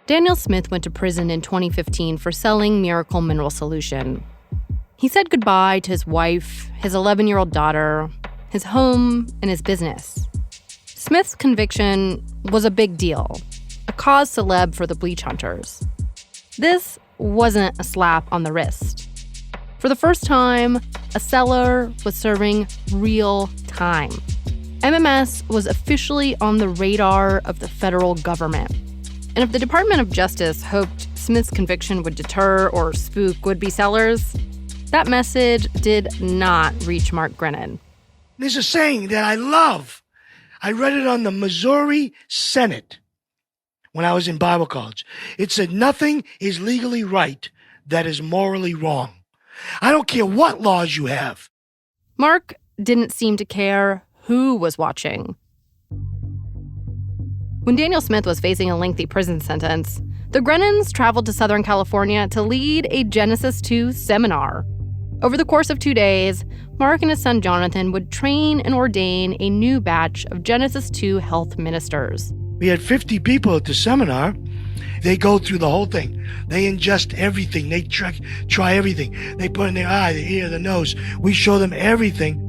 Daniel Smith went to prison in 2015 for selling Miracle Mineral Solution. He said goodbye to his wife, his 11-year-old daughter, his home, and his business. Smith's conviction was a big deal, a cause celeb for the bleach hunters. This wasn't a slap on the wrist. For the first time, a seller was serving real time. MMS was officially on the radar of the federal government. And if the Department of Justice hoped Smith's conviction would deter or spook would-be sellers, that message did not reach Mark Grenon. There's a saying that I love. I read it on the Missouri Senate when I was in Bible college. It said, nothing is legally right that is morally wrong. I don't care what laws you have. Mark didn't seem to care who was watching. When Daniel Smith was facing a lengthy prison sentence, the Grenons traveled to Southern California to lead a Genesis 2 seminar. Over the course of 2 days, Mark and his son Jonathan would train and ordain a new batch of Genesis 2 health ministers. We had 50 people at the seminar. They go through the whole thing. They ingest everything. They try everything. They put in their eye, the ear, the nose. We show them everything.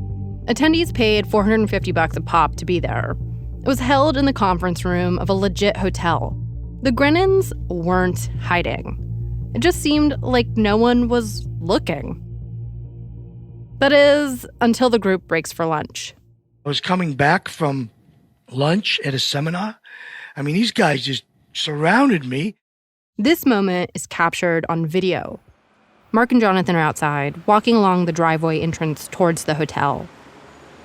Attendees paid $450 a pop to be there. It was held in the conference room of a legit hotel. The Grenons weren't hiding. It just seemed like no one was looking. That is, until the group breaks for lunch. I was coming back from lunch at a seminar. I mean, these guys just surrounded me. This moment is captured on video. Mark and Jonathan are outside, walking along the driveway entrance towards the hotel.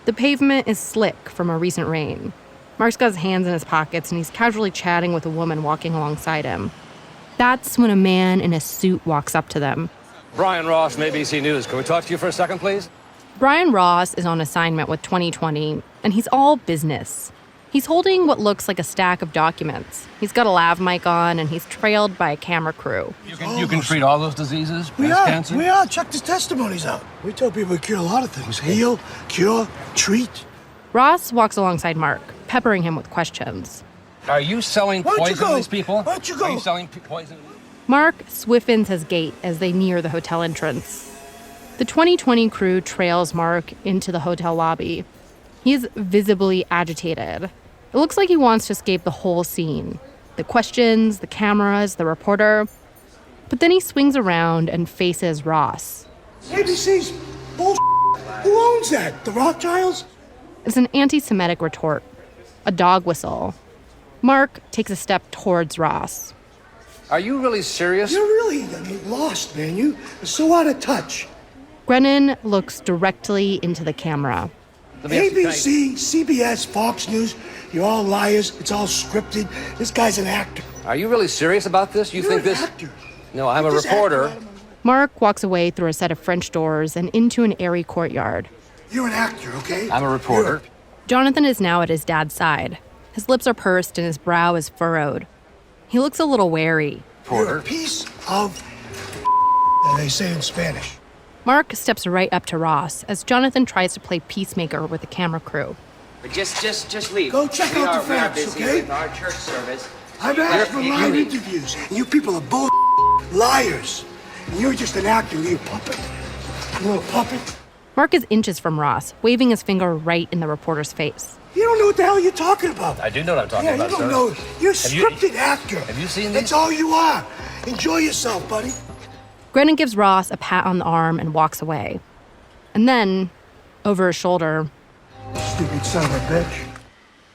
The pavement is slick from a recent rain. Mark's got his hands in his pockets, and he's casually chatting with a woman walking alongside him. That's when a man in a suit walks up to them. Brian Ross, from ABC News. Can we talk to you for a second, please? Brian Ross is on assignment with 2020, and he's all business. He's holding what looks like a stack of documents. He's got a lav mic on, and he's trailed by a camera crew. You can treat all those diseases? We are. Cancer? Check the testimonies out. We tell people we cure a lot of things. Heal, cure, treat. Ross walks alongside Mark, peppering him with questions. Are you selling poison to these people? Why don't you go? Are you selling poison? Mark swiftens his gait as they near the hotel entrance. The 2020 crew trails Mark into the hotel lobby. He is visibly agitated. It looks like he wants to escape the whole scene. The questions, the cameras, the reporter. But then he swings around and faces Ross. ABC's bull. Who owns that? The Rothschilds? It's an anti-Semitic retort. A dog whistle. Mark takes a step towards Ross. Are you really serious? You're really lost, man. You're so out of touch. Grenon looks directly into the camera. ABC, CBS, Fox News, you're all liars. It's all scripted. This guy's an actor. Are you really serious about this? You're think an this? actor. No, I'm a reporter. Mark walks away through a set of French doors and into an airy courtyard. You're an actor, okay? I'm a reporter. Jonathan is now at his dad's side. His lips are pursed and his brow is furrowed. He looks a little wary. You're a piece of they say in Spanish. Mark steps right up to Ross as Jonathan tries to play peacemaker with the camera crew. Just leave. Go check out the facts, busy okay? with our church service. I've asked for live interviews, and you people are bull liars. And you're just an actor, you're a puppet. You little puppet. Mark is inches from Ross, waving his finger right in the reporter's face. You don't know what the hell you're talking about. I do know what I'm talking about, you don't sir. know. You're a scripted actor. Have you seen That's these? all you are. Enjoy yourself, buddy. Grenon gives Ross a pat on the arm and walks away. And then, over his shoulder, Stupid son of a bitch.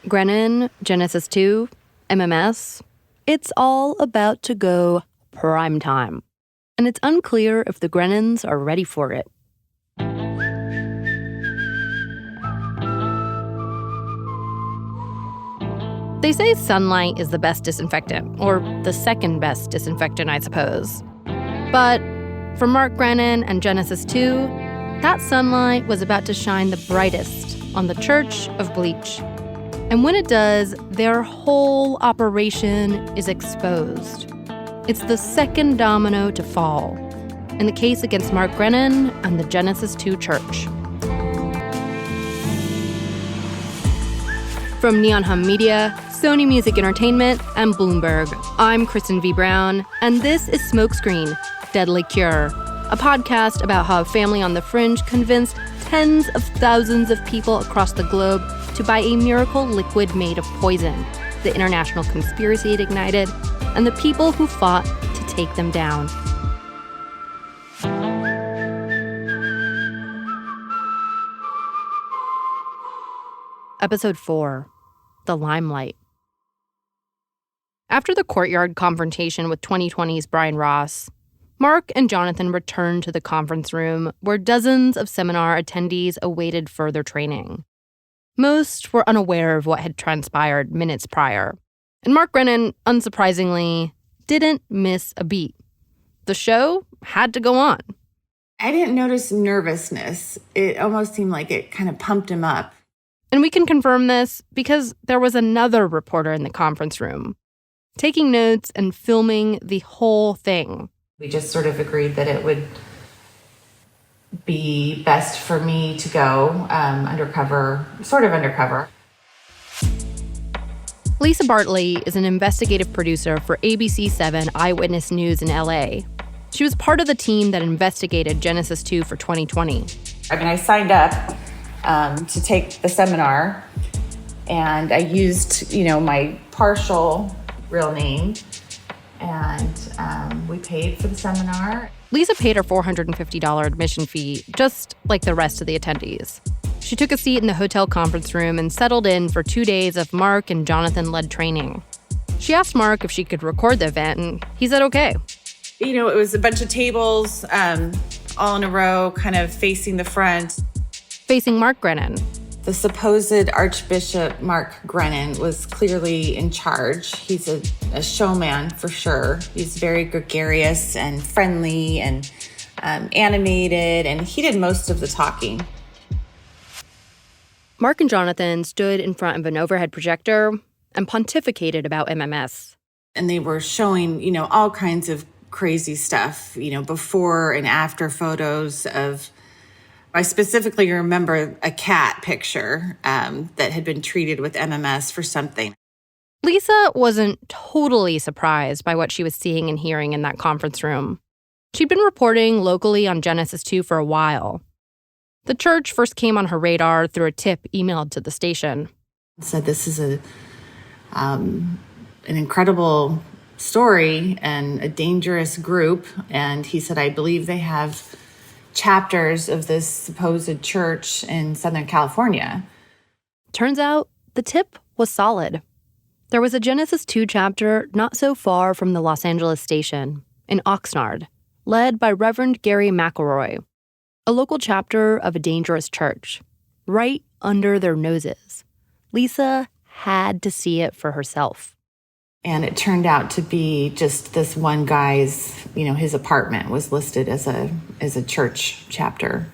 Grenon, Genesis 2, MMS, it's all about to go prime time. And it's unclear if the Grenons are ready for it. They say sunlight is the best disinfectant, or the second best disinfectant, I suppose. But for Mark Grenon and Genesis 2, that sunlight was about to shine the brightest on the Church of Bleach. And when it does, their whole operation is exposed. It's the second domino to fall in the case against Mark Grenon and the Genesis 2 Church. From Neon Hum Media, Sony Music Entertainment, and Bloomberg, I'm Kristen V. Brown, and this is Smokescreen, Deadly Cure, a podcast about how a family on the fringe convinced tens of thousands of people across the globe to buy a miracle liquid made of poison, the international conspiracy it ignited, and the people who fought to take them down. Episode 4, The Limelight. After the courtyard confrontation with 2020's Brian Ross, Mark and Jonathan returned to the conference room where dozens of seminar attendees awaited further training. Most were unaware of what had transpired minutes prior, and Mark Grenon, unsurprisingly, didn't miss a beat. The show had to go on. I didn't notice nervousness. It almost seemed like it kind of pumped him up. And we can confirm this because there was another reporter in the conference room, taking notes and filming the whole thing. We just sort of agreed that it would be best for me to go undercover. Lisa Bartley is an investigative producer for ABC 7 Eyewitness News in LA. She was part of the team that investigated Genesis 2 for 2020. I signed up to take the seminar, and I used, my partial real name, and we paid for the seminar. Lisa paid her $450 admission fee, just like the rest of the attendees. She took a seat in the hotel conference room and settled in for 2 days of Mark and Jonathan-led training. She asked Mark if she could record the event, and he said okay. It was a bunch of tables all in a row, kind of facing the front. Facing Mark Grenon. The supposed Archbishop Mark Grenon was clearly in charge. He's a showman for sure. He's very gregarious and friendly and animated, and he did most of the talking. Mark and Jonathan stood in front of an overhead projector and pontificated about MMS. And they were showing, all kinds of crazy stuff, before and after photos of... I specifically remember a cat picture that had been treated with MMS for something. Lisa wasn't totally surprised by what she was seeing and hearing in that conference room. She'd been reporting locally on Genesis 2 for a while. The church first came on her radar through a tip emailed to the station. It said this is an incredible story and a dangerous group. And he said, I believe they have chapters of this supposed church in Southern California. Turns out the tip was solid. There was a Genesis 2 chapter not so far from the Los Angeles station, in Oxnard, led by Reverend Gary McElroy, a local chapter of a dangerous church, right under their noses. Lisa had to see it for herself. And it turned out to be just this one guy's, his apartment was listed as a church chapter.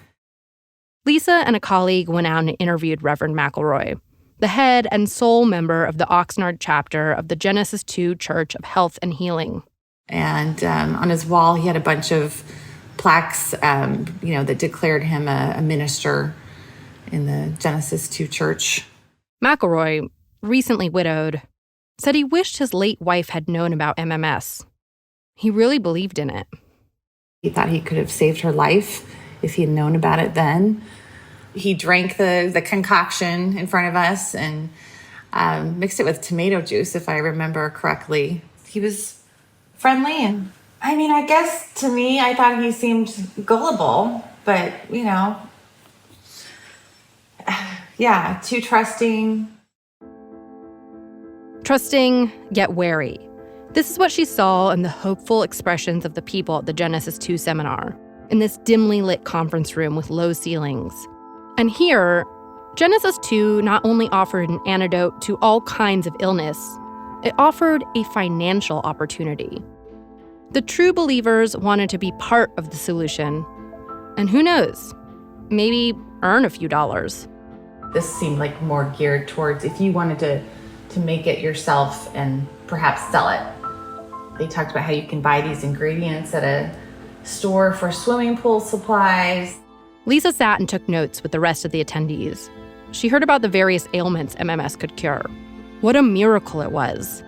Lisa and a colleague went out and interviewed Reverend McElroy, the head and sole member of the Oxnard chapter of the Genesis 2 Church of Health and Healing. And on his wall, he had a bunch of plaques, that declared him a minister in the Genesis 2 Church. McElroy, recently widowed, said he wished his late wife had known about MMS. He really believed in it. He thought he could have saved her life if he had known about it then. He drank the concoction in front of us and mixed it with tomato juice, if I remember correctly. He was friendly, and I guess to me, I thought he seemed gullible, but, too trusting. Trusting, yet wary. This is what she saw in the hopeful expressions of the people at the Genesis 2 seminar, in this dimly lit conference room with low ceilings. And here, Genesis 2 not only offered an antidote to all kinds of illness, it offered a financial opportunity. The true believers wanted to be part of the solution. And who knows, maybe earn a few dollars. This seemed like more geared towards if you wanted to make it yourself and perhaps sell it. They talked about how you can buy these ingredients at a store for swimming pool supplies. Lisa sat and took notes with the rest of the attendees. she heard about the various ailments MMS could cure. What a miracle it was.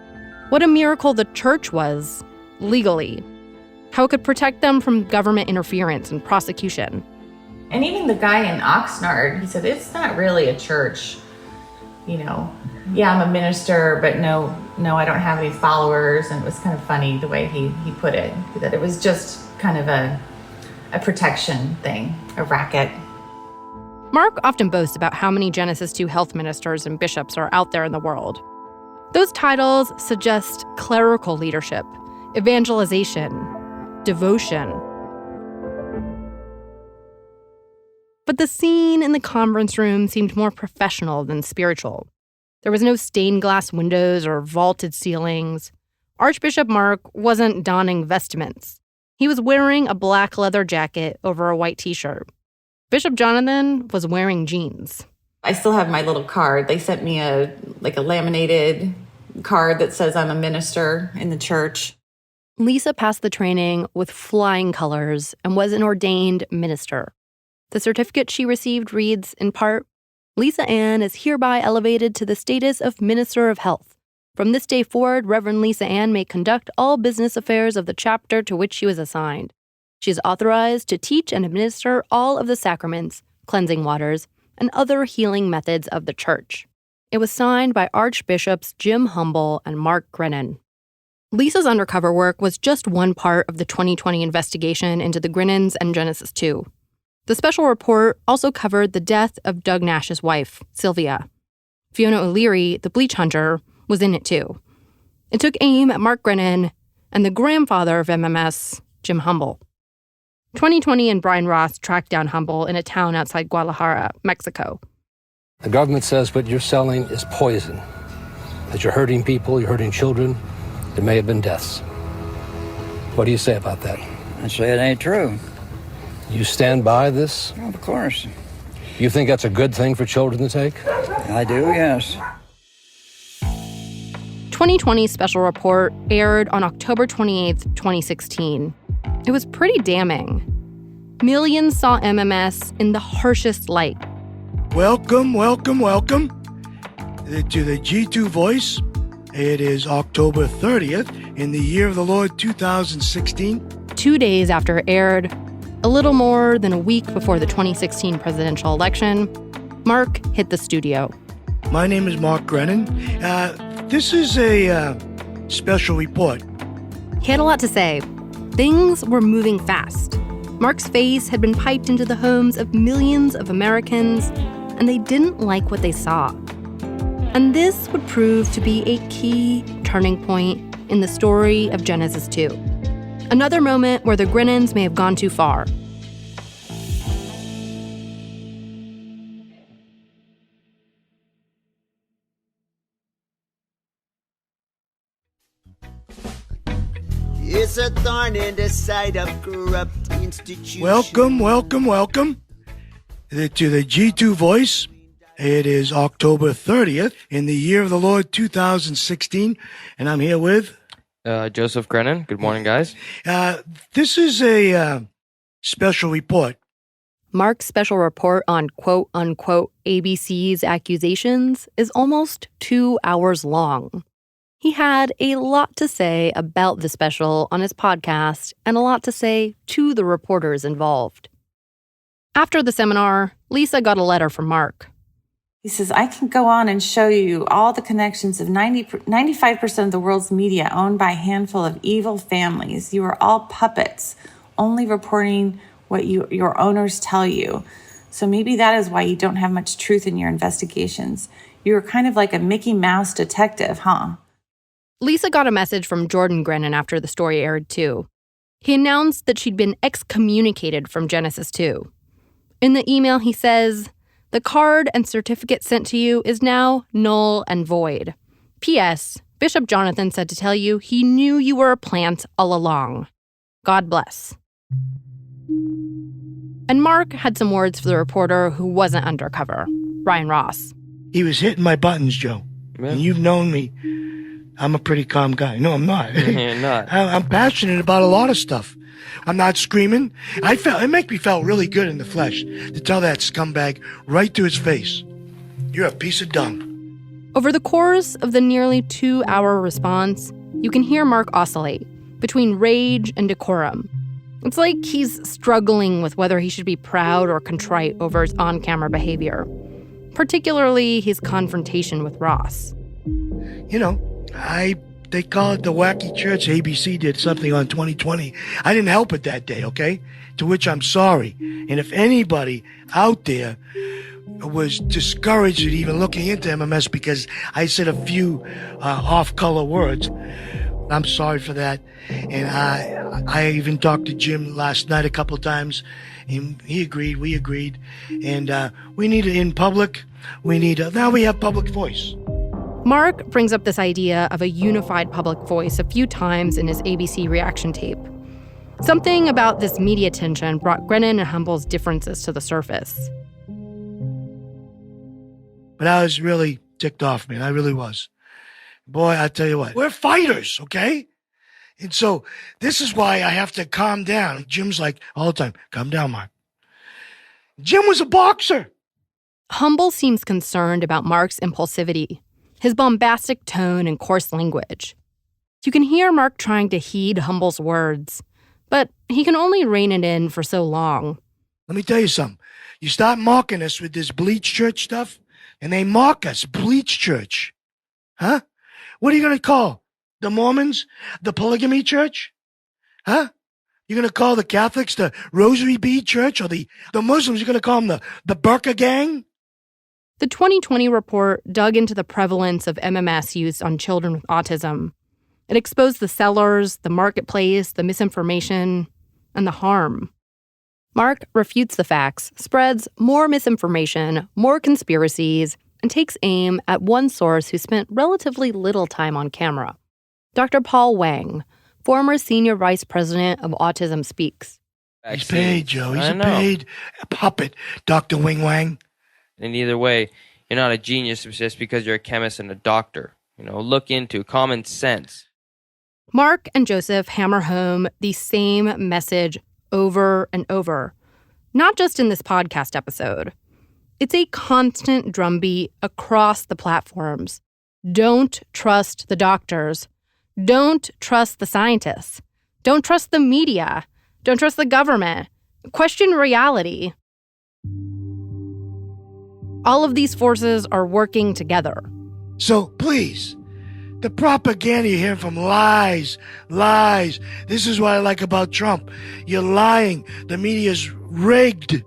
What a miracle the church was, legally. How it could protect them from government interference and prosecution. And even the guy in Oxnard, he said, it's not really a church. Yeah, I'm a minister, but no, I don't have any followers. And it was kind of funny the way he put it, that it was just kind of a protection thing, a racket. Mark often boasts about how many Genesis 2 health ministers and bishops are out there in the world. Those titles suggest clerical leadership, evangelization, devotion. But the scene in the conference room seemed more professional than spiritual. There was no stained glass windows or vaulted ceilings. Archbishop Mark wasn't donning vestments. He was wearing a black leather jacket over a white t-shirt. Bishop Jonathan was wearing jeans. I still have my little card. They sent me a laminated card that says I'm a minister in the church. Lisa passed the training with flying colors and was an ordained minister. The certificate she received reads, in part, Lisa Ann is hereby elevated to the status of Minister of Health. From this day forward, Reverend Lisa Ann may conduct all business affairs of the chapter to which she was assigned. She is authorized to teach and administer all of the sacraments, cleansing waters, and other healing methods of the church. It was signed by Archbishops Jim Humble and Mark Grenon. Lisa's undercover work was just one part of the 2020 investigation into the Grenons and Genesis 2. The special report also covered the death of Doug Nash's wife, Sylvia. Fiona O'Leary, the bleach hunter, was in it too. It took aim at Mark Grenon and the grandfather of MMS, Jim Humble. 2020 and Brian Ross tracked down Humble in a town outside Guadalajara, Mexico. The government says what you're selling is poison, that you're hurting people, you're hurting children. There may have been deaths. What do you say about that? I say it ain't true. You stand by this? Well, of course. You think that's a good thing for children to take? I do, yes. 2020's special report aired on October 28, 2016. It was pretty damning. Millions saw MMS in the harshest light. Welcome to the G2 Voice. It is October 30th in the year of the Lord 2016. 2 days after it aired, a little more than a week before the 2016 presidential election, Mark hit the studio. My name is Mark Grenon. This is a special report. He had a lot to say. Things were moving fast. Mark's face had been piped into the homes of millions of Americans, and they didn't like what they saw. And this would prove to be a key turning point in the story of Genesis 2. Another moment where the Grenons may have gone too far. It's a thorn in the side of corrupt institutions. Welcome to the G2 Voice. It is October 30th in the year of the Lord 2016, and I'm here with... Joseph Grenon. Good morning, guys. This is a special report. Mark's special report on quote-unquote ABC's accusations is almost 2 hours long. He had a lot to say about the special on his podcast and a lot to say to the reporters involved. After the seminar, Lisa got a letter from Mark. He says, I can go on and show you all the connections of 95% of the world's media owned by a handful of evil families. You are all puppets, only reporting what your owners tell you. So maybe that is why you don't have much truth in your investigations. You're kind of like a Mickey Mouse detective, huh? Lisa got a message from Jordan Grenon after the story aired, too. He announced that she'd been excommunicated from Genesis 2. In the email, he says, the card and certificate sent to you is now null and void. P.S. Bishop Jonathan said to tell you he knew you were a plant all along. God bless. And Mark had some words for the reporter who wasn't undercover, Brian Ross. He was hitting my buttons, Joe. Yeah. And you've known me. I'm a pretty calm guy. No, I'm not. You're not. I'm passionate about a lot of stuff. I'm not screaming. It made me felt really good in the flesh to tell that scumbag right to his face. You're a piece of dung. Over the course of the nearly 2-hour response, you can hear Mark oscillate between rage and decorum. It's like he's struggling with whether he should be proud or contrite over his on-camera behavior, particularly his confrontation with Ross. You know, they call it the wacky church. ABC did something on 2020. I didn't help it that day, okay? To which I'm sorry. And if anybody out there was discouraged at even looking into MMS because I said a few off-color words, I'm sorry for that. And I even talked to Jim last night a couple times, and he agreed, we agreed. And we need it in public. Now we have public voice. Mark brings up this idea of a unified public voice a few times in his ABC reaction tape. Something about this media tension brought Grenon and Humble's differences to the surface. But I was really ticked off, man. I really was. Boy, I tell you what, we're fighters, okay? And so this is why I have to calm down. Jim's like all the time, calm down, Mark. Jim was a boxer. Humble seems concerned about Mark's impulsivity, his bombastic tone and coarse language. You can hear Mark trying to heed Humble's words, but he can only rein it in for so long. Let me tell you something. You start mocking us with this bleach church stuff, and they mock us, bleach church. Huh? What are you going to call the Mormons the polygamy church? Huh? You're going to call the Catholics the rosary bead church, or the Muslims, you're going to call them the burqa gang? The 2020 report dug into the prevalence of MMS use on children with autism. It exposed the sellers, the marketplace, the misinformation, and the harm. Mark refutes the facts, spreads more misinformation, more conspiracies, and takes aim at one source who spent relatively little time on camera. Dr. Paul Wang, former senior vice president of Autism Speaks. He's paid, Joe. He's paid. A puppet, Dr. Wing Wang. And either way, you're not a genius just because you're a chemist and a doctor. Look into common sense. Mark and Joseph hammer home the same message over and over, not just in this podcast episode. It's a constant drumbeat across the platforms. Don't trust the doctors. Don't trust the scientists. Don't trust the media. Don't trust the government. Question reality. All of these forces are working together. So please, the propaganda you hear from lies. This is what I like about Trump. You're lying. The media's rigged.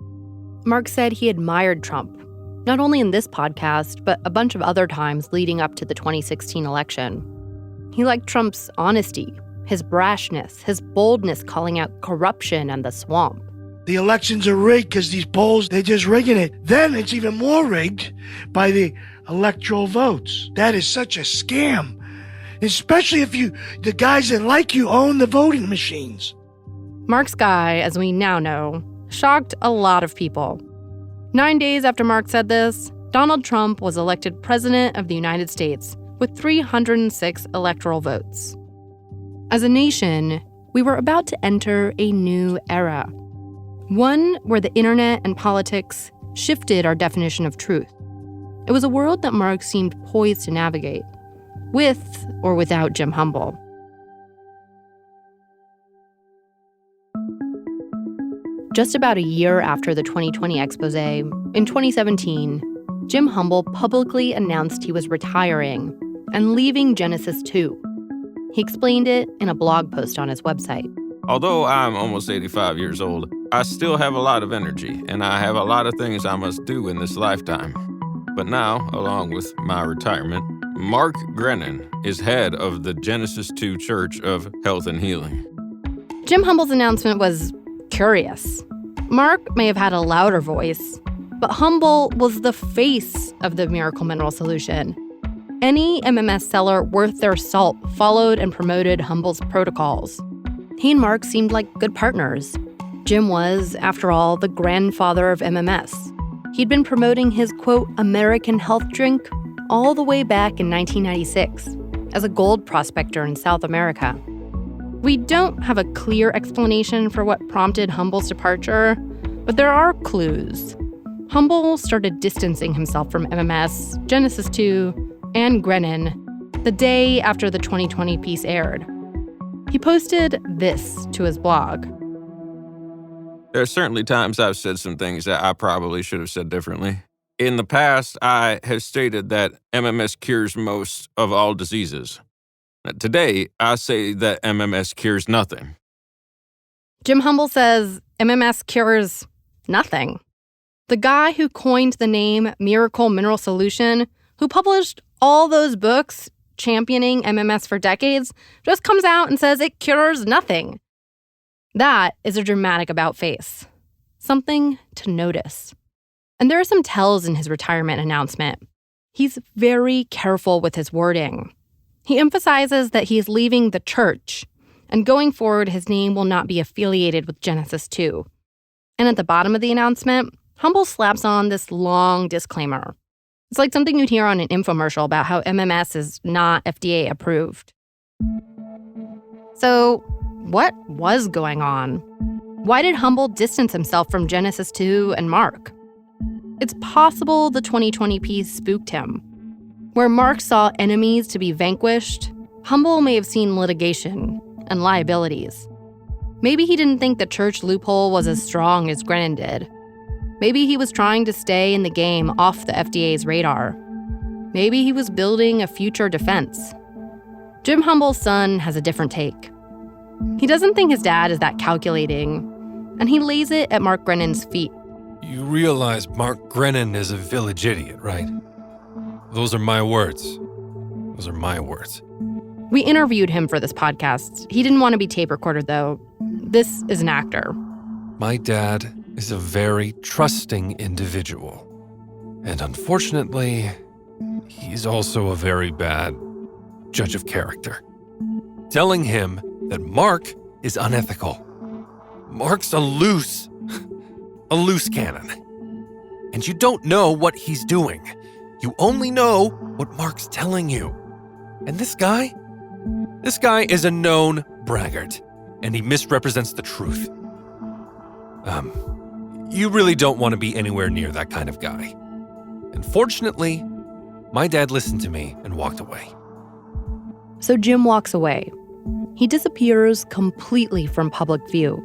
Mark said he admired Trump, not only in this podcast, but a bunch of other times leading up to the 2016 election. He liked Trump's honesty, his brashness, his boldness calling out corruption and the swamp. The elections are rigged because these polls, they're just rigging it. Then it's even more rigged by the electoral votes. That is such a scam. Especially if the guys that like you own the voting machines. Mark's guy, as we now know, shocked a lot of people. 9 days after Mark said this, Donald Trump was elected president of the United States with 306 electoral votes. As a nation, we were about to enter a new era. One where the internet and politics shifted our definition of truth. It was a world that Mark seemed poised to navigate, with or without Jim Humble. Just about a year after the 2020 expose, in 2017, Jim Humble publicly announced he was retiring and leaving Genesis 2. He explained it in a blog post on his website. Although I'm almost 85 years old, I still have a lot of energy, and I have a lot of things I must do in this lifetime. But now, along with my retirement, Mark Grenon is head of the Genesis 2 Church of Health and Healing. Jim Humble's announcement was curious. Mark may have had a louder voice, but Humble was the face of the miracle mineral solution. Any MMS seller worth their salt followed and promoted Humble's protocols. He and Mark seemed like good partners. Jim was, after all, the grandfather of MMS. He'd been promoting his, quote, American health drink all the way back in 1996 as a gold prospector in South America. We don't have a clear explanation for what prompted Humble's departure, but there are clues. Humble started distancing himself from MMS, Genesis 2, and Grenon the day after the 2020 piece aired. He posted this to his blog. There are certainly times I've said some things that I probably should have said differently. In the past, I have stated that MMS cures most of all diseases. Today, I say that MMS cures nothing. Jim Humble says MMS cures nothing. The guy who coined the name Miracle Mineral Solution, who published all those books championing MMS for decades, just comes out and says it cures nothing. That is a dramatic about-face. Something to notice. And there are some tells in his retirement announcement. He's very careful with his wording. He emphasizes that he is leaving the church, and going forward, his name will not be affiliated with Genesis 2. And at the bottom of the announcement, Humble slaps on this long disclaimer. It's like something you'd hear on an infomercial about how MMS is not FDA approved. So, what was going on? Why did Humble distance himself from Genesis 2 and Mark? It's possible the 2020 piece spooked him. Where Mark saw enemies to be vanquished, Humble may have seen litigation and liabilities. Maybe he didn't think the church loophole was as strong as Grenon did. Maybe he was trying to stay in the game off the FDA's radar. Maybe he was building a future defense. Jim Humble's son has a different take. He doesn't think his dad is that calculating, and he lays it at Mark Grenon's feet. You realize Mark Grenon is a village idiot, right? Those are my words. Those are my words. We interviewed him for this podcast. He didn't want to be tape recorded, though. This is an actor. My dad is a very trusting individual. And unfortunately, he's also a very bad judge of character. Telling him that Mark is unethical. Mark's a loose cannon. And you don't know what he's doing. You only know what Mark's telling you. And this guy is a known braggart, and he misrepresents the truth. You really don't want to be anywhere near that kind of guy. And fortunately, my dad listened to me and walked away. So Jim walks away. He disappears completely from public view.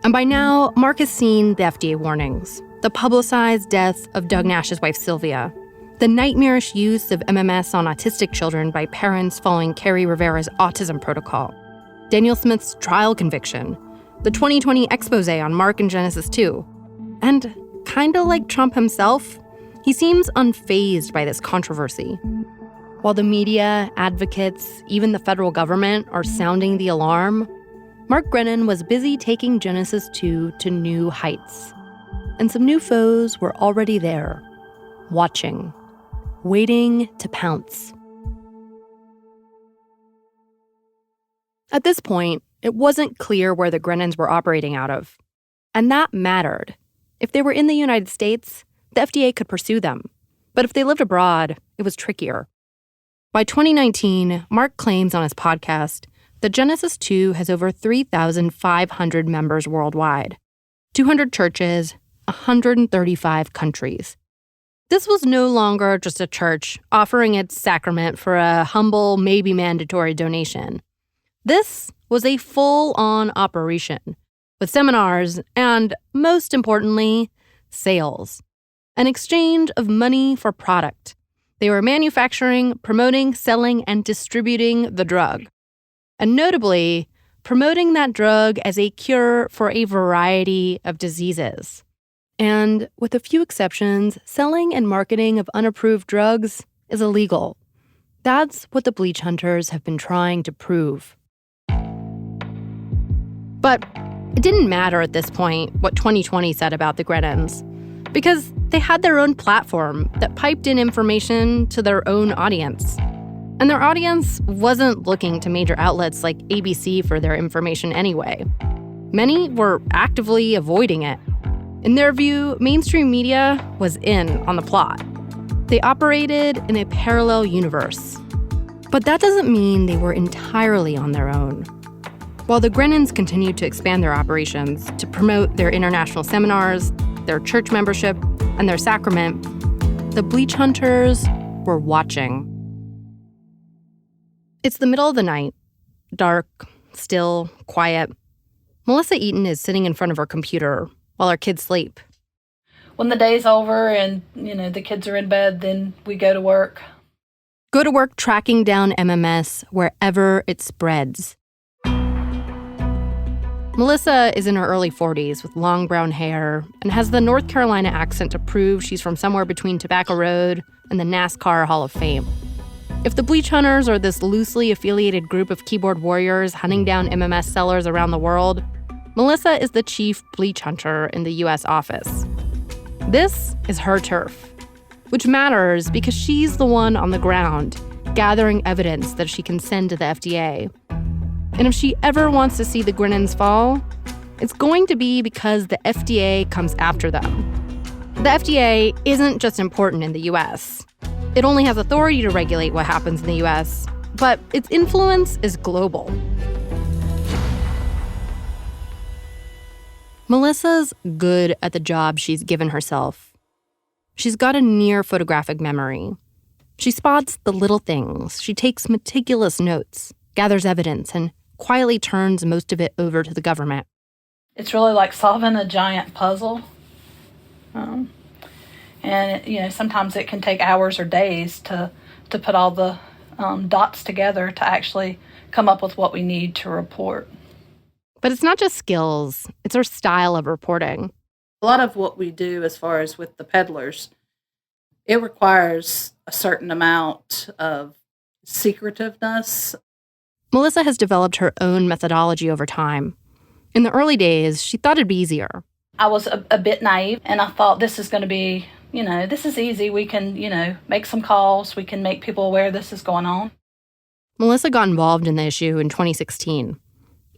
And by now, Mark has seen the FDA warnings, the publicized death of Doug Nash's wife, Sylvia, the nightmarish use of MMS on autistic children by parents following Carrie Rivera's autism protocol, Daniel Smith's trial conviction, the 2020 expose on Mark and Genesis 2. And kinda like Trump himself, he seems unfazed by this controversy. While the media, advocates, even the federal government are sounding the alarm, Mark Grenon was busy taking Genesis 2 to new heights. And some new foes were already there, watching, waiting to pounce. At this point, it wasn't clear where the Grenons were operating out of. And that mattered. If they were in the United States, the FDA could pursue them. But if they lived abroad, it was trickier. By 2019, Mark claims on his podcast that Genesis 2 has over 3,500 members worldwide, 200 churches, 135 countries. This was no longer just a church offering its sacrament for a humble, maybe mandatory donation. This was a full-on operation, with seminars and, most importantly, sales. An exchange of money for product. They were manufacturing, promoting, selling, and distributing the drug. And notably, promoting that drug as a cure for a variety of diseases. And with a few exceptions, selling and marketing of unapproved drugs is illegal. That's what the bleach hunters have been trying to prove. But it didn't matter at this point what 2020 said about the Grenons, because they had their own platform that piped in information to their own audience. And their audience wasn't looking to major outlets like ABC for their information anyway. Many were actively avoiding it. In their view, mainstream media was in on the plot. They operated in a parallel universe. But that doesn't mean they were entirely on their own. While the Grenons continued to expand their operations to promote their international seminars, their church membership, and their sacrament, the bleach hunters were watching. It's the middle of the night, dark, still, quiet. Melissa Eaton is sitting in front of her computer while her kids sleep. When the day's over and, the kids are in bed, then we go to work. Go to work tracking down MMS wherever it spreads. Melissa is in her early 40s with long brown hair and has the North Carolina accent to prove she's from somewhere between Tobacco Road and the NASCAR Hall of Fame. If the bleach hunters are this loosely affiliated group of keyboard warriors hunting down MMS sellers around the world, Melissa is the chief bleach hunter in the U.S. office. This is her turf, which matters because she's the one on the ground gathering evidence that she can send to the FDA. And if she ever wants to see the Grenons fall, it's going to be because the FDA comes after them. The FDA isn't just important in the U.S. It only has authority to regulate what happens in the U.S., but its influence is global. Melissa's good at the job she's given herself. She's got a near photographic memory. She spots the little things. She takes meticulous notes, gathers evidence, and quietly turns most of it over to the government. It's really like solving a giant puzzle. And, sometimes it can take hours or days to put all the dots together to actually come up with what we need to report. But it's not just skills, it's her style of reporting. A lot of what we do as far as with the peddlers, it requires a certain amount of secretiveness. Melissa has developed her own methodology over time. In the early days, she thought it'd be easier. I was a bit naive, and I thought this is going to be, this is easy. We can, make some calls. We can make people aware this is going on. Melissa got involved in the issue in 2016,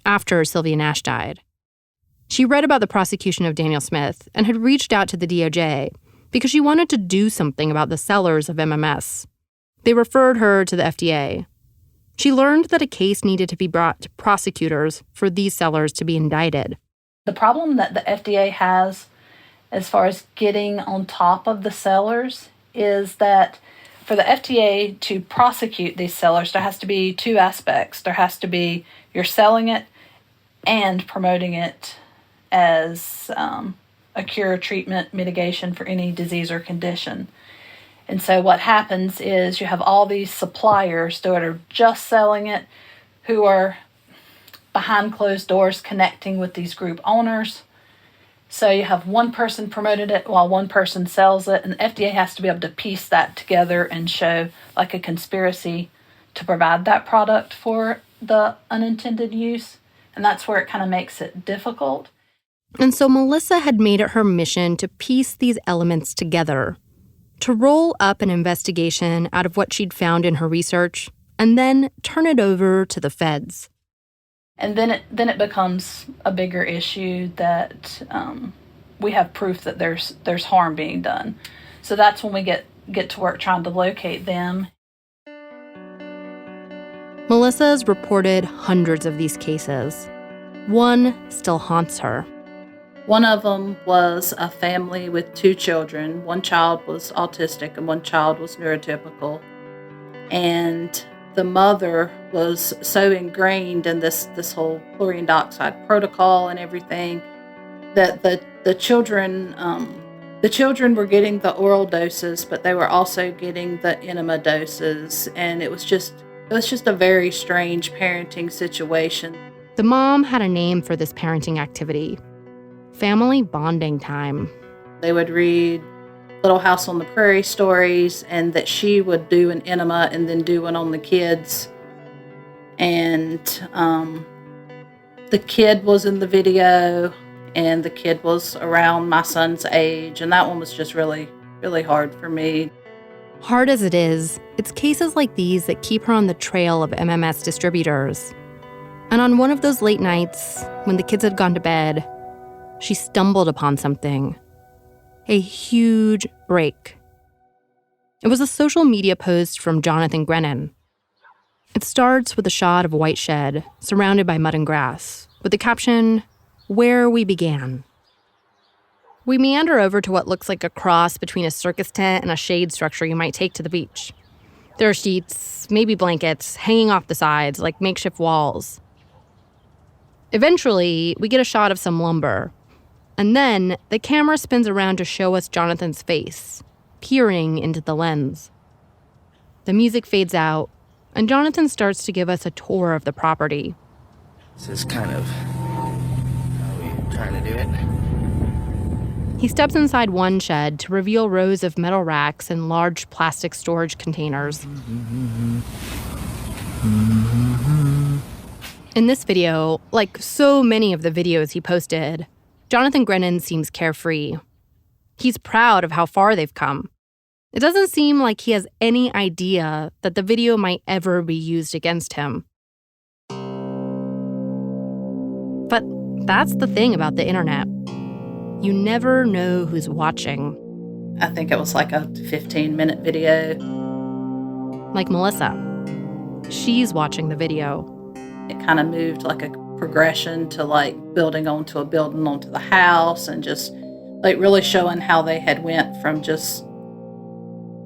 after Sylvia Nash died. She read about the prosecution of Daniel Smith and had reached out to the DOJ because she wanted to do something about the sellers of MMS. They referred her to the FDA. She learned that a case needed to be brought to prosecutors for these sellers to be indicted. The problem that the FDA has as far as getting on top of the sellers is that for the FDA to prosecute these sellers, there has to be two aspects. There has to be you're selling it and promoting it as a cure, treatment, mitigation for any disease or condition. And so what happens is you have all these suppliers that are just selling it, who are behind closed doors connecting with these group owners. So you have one person promoted it while one person sells it, and the FDA has to be able to piece that together and show like a conspiracy to provide that product for the unintended use. And that's where it kind of makes it difficult. And so Melissa had made it her mission to piece these elements together, to roll up an investigation out of what she'd found in her research, and then turn it over to the feds. And then it becomes a bigger issue that we have proof that there's harm being done. So that's when we get to work trying to locate them. Melissa's reported hundreds of these cases. One still haunts her. One of them was a family with two children. One child was autistic and one child was neurotypical. And the mother was so ingrained in this whole chlorine dioxide protocol and everything that the children were getting the oral doses, but they were also getting the enema doses, and it was just a very strange parenting situation. The mom had a name for this parenting activity: family bonding time. They would read Little House on the Prairie stories, and that she would do an enema and then do one on the kids. And the kid was in the video, and the kid was around my son's age, and that one was just really, really hard for me. Hard as it is, it's cases like these that keep her on the trail of MMS distributors. And on one of those late nights, when the kids had gone to bed, she stumbled upon something. A huge break. It was a social media post from Jonathan Grenon. It starts with a shot of a white shed surrounded by mud and grass, with the caption, "Where we began." We meander over to what looks like a cross between a circus tent and a shade structure you might take to the beach. There are sheets, maybe blankets, hanging off the sides like makeshift walls. Eventually, we get a shot of some lumber. And then the camera spins around to show us Jonathan's face, peering into the lens. The music fades out, and Jonathan starts to give us a tour of the property. This is kind of how we're trying to do it. He steps inside one shed to reveal rows of metal racks and large plastic storage containers. In this video, like so many of the videos he posted, Jonathan Grenon seems carefree. He's proud of how far they've come. It doesn't seem like he has any idea that the video might ever be used against him. But that's the thing about the internet. You never know who's watching. I think it was like a 15-minute video. Like Melissa. She's watching the video. It kind of moved like a progression to like building onto the house, and just like really showing how they had went from just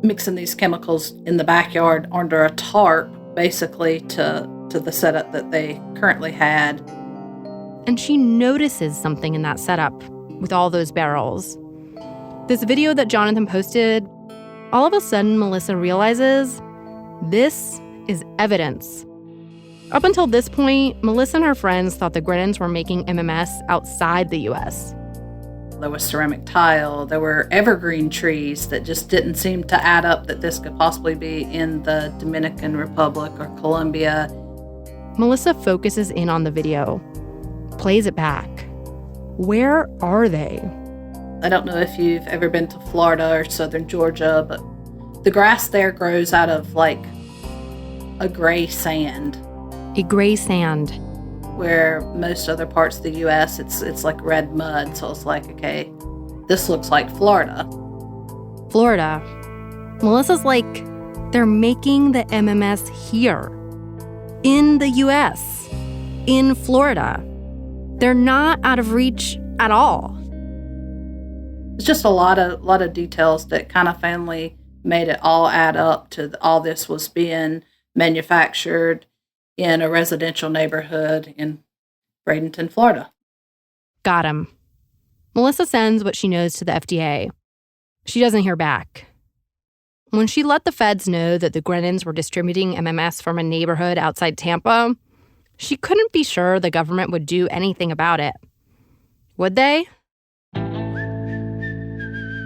mixing these chemicals in the backyard under a tarp basically to the setup that they currently had. And she notices something in that setup with all those barrels. This video that Jonathan posted, all of a sudden Melissa realizes this is evidence. Up until this point, Melissa and her friends thought the Grenons were making MMS outside the U.S. There was ceramic tile, there were evergreen trees that just didn't seem to add up that this could possibly be in the Dominican Republic or Colombia. Melissa focuses in on the video, plays it back. Where are they? I don't know if you've ever been to Florida or southern Georgia, but the grass there grows out of like a gray sand. A gray sand. Where most other parts of the U.S., it's like red mud. So it's like, okay, this looks like Florida. Florida. Melissa's like, they're making the MMS here. In the U.S. In Florida. They're not out of reach at all. It's just a lot of details that kind of finally made it all add up to all this was being manufactured in a residential neighborhood in Bradenton, Florida. Got him. Melissa sends what she knows to the FDA. She doesn't hear back. When she let the feds know that the Grenons were distributing MMS from a neighborhood outside Tampa, she couldn't be sure the government would do anything about it. Would they?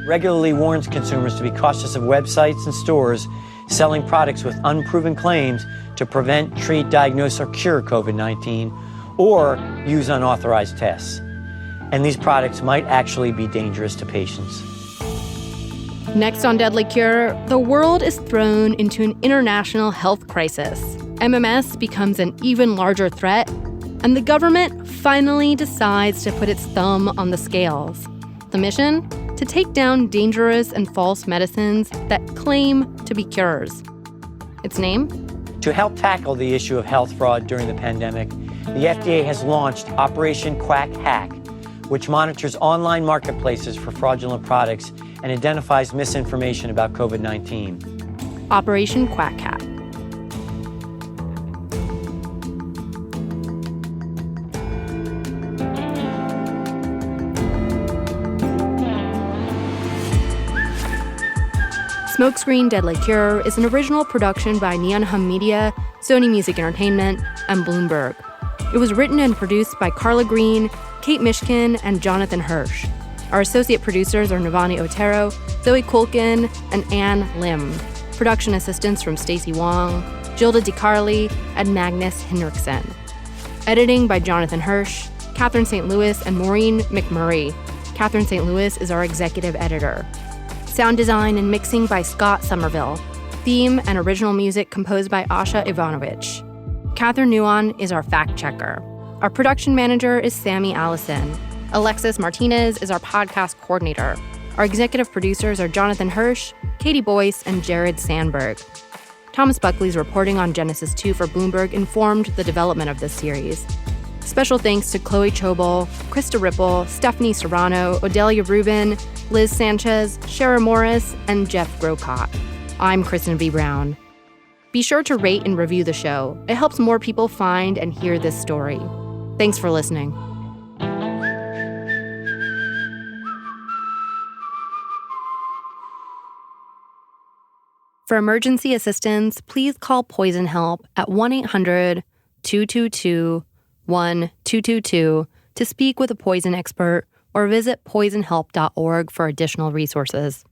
Regularly warns consumers to be cautious of websites and stores selling products with unproven claims to prevent, treat, diagnose, or cure COVID-19, or use unauthorized tests. And these products might actually be dangerous to patients. Next on Deadly Cure, the world is thrown into an international health crisis. MMS becomes an even larger threat, and the government finally decides to put its thumb on the scales. The mission? To take down dangerous and false medicines that claim to be cures. Its name? To help tackle the issue of health fraud during the pandemic, the FDA has launched Operation Quack Hack, which monitors online marketplaces for fraudulent products and identifies misinformation about COVID-19. Operation Quack Hack. Smokescreen Deadly Cure is an original production by Neon Hum Media, Sony Music Entertainment, and Bloomberg. It was written and produced by Carla Green, Kate Mishkin, and Jonathan Hirsch. Our associate producers are Navani Otero, Zoe Kulkin, and Ann Lim. Production assistance from Stacey Wong, Gilda DiCarli, and Magnus Henriksen. Editing by Jonathan Hirsch, Catherine St. Louis, and Maureen McMurray. Catherine St. Louis is our executive editor. Sound design and mixing by Scott Somerville. Theme and original music composed by Asha Ivanovich. Catherine Nuon is our fact checker. Our production manager is Sammy Allison. Alexis Martinez is our podcast coordinator. Our executive producers are Jonathan Hirsch, Katie Boyce, and Jared Sandberg. Thomas Buckley's reporting on Genesis 2 for Bloomberg informed the development of this series. Special thanks to Chloe Chobel, Krista Ripple, Stephanie Serrano, Odelia Rubin, Liz Sanchez, Shara Morris, and Jeff Grocott. I'm Kristen V. Brown. Be sure to rate and review the show. It helps more people find and hear this story. Thanks for listening. For emergency assistance, please call Poison Help at 1-800-222-1222 to speak with a poison expert or visit poisonhelp.org for additional resources.